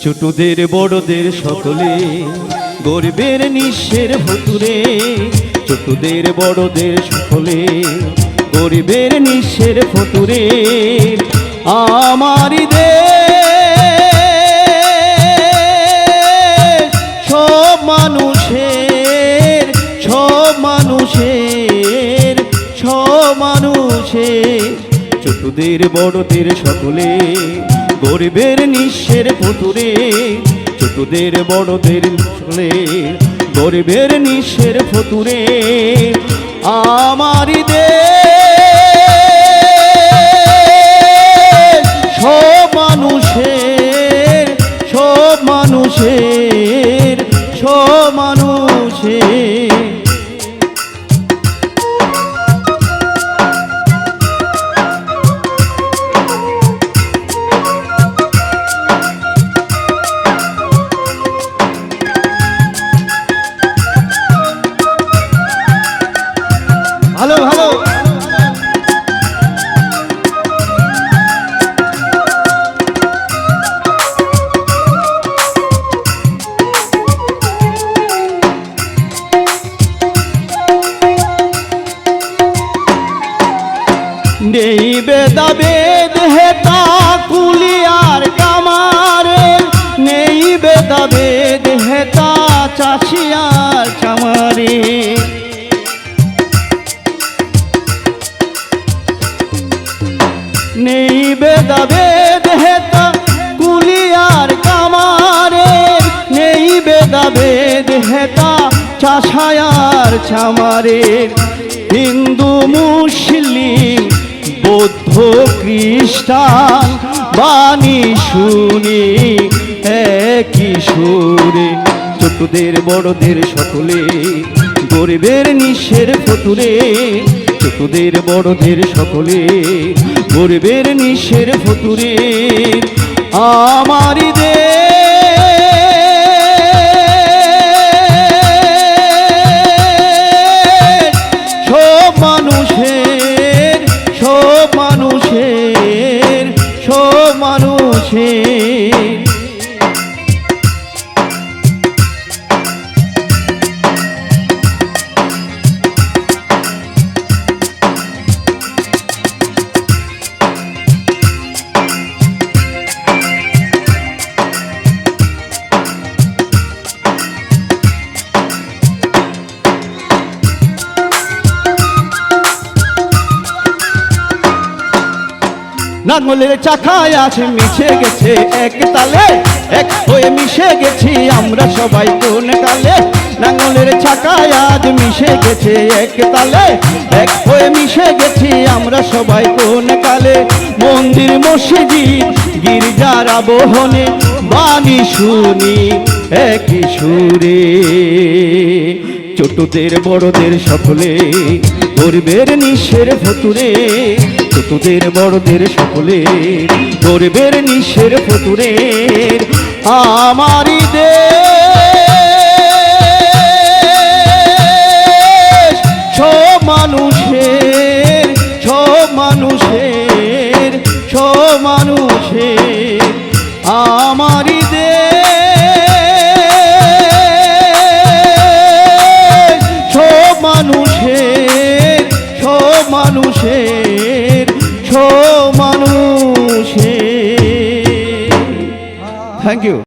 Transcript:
ছোটদের বড়দের সকলে গরিবের নিঃস্বের ভুতুরে, ছোটদের বড়দের সকলে গরিবের নিঃস্বের ভুতুরে। আমারই দেশ সব মানুষের, সব মানুষের, সব মানুষের। ছোটদের বড়দের সকলে গরিবের নিঃস্বের ভুতুরে, ছোটদের বড়দের সকলে গরিবের নিঃস্বের ভুতুরে। আমারই দেশ সব মানুষের, সব মানুষের, সব মানুষের। ভালো ভালো নেই বেদাবেদ হেতা কুলিয়ার কামারের, নেই বেদাবেদ হেতা চাষিয়ার চামারে। নেই বেদাবেদ হেতা কুলিয়ার কামারের, নেই বেদাবেদ হেতা চাষায়ার চামারের। হিন্দু মুসলিম বৌদ্ধ খ্রিস্টান বাণী শুনি একই সুরে। ছোটদের বড়দের সকলে গরিবের নিঃস্বের ভুতুরে, ছোটদের বড়দের সকলে গরিবের নিঃস্বের ভুতুরে। আমারই দেশ সব মানুষের, সব মানুষের, সব মানুষের। নাঙ্গলের চাকায় আছে মিশে গেছে এক তালে, এক হয়ে মিশে গেছি আমরা সবাই কোন কালে। নাঙ্গলের চাকায় আজ মিশে গেছে এক তালে, এক হয়ে মিশে গেছি আমরা সবাই কোন কালে। মন্দির মসজিদ গির্জার আবহনে বাণী শুনি একই সুরে। ছোটদের বড়দের সকলে গরিবের নিঃস্বের ভুতুরে, ছোটদের বড়দের সকলে গরিবের নিঃস্বের ভুতুরে। আমারই দেশ সব মানুষের, সব মানুষের, সব মানুষের। আমারই দেশ সব মানুষের, সব মানুষের, সব মানুষের। Thank you.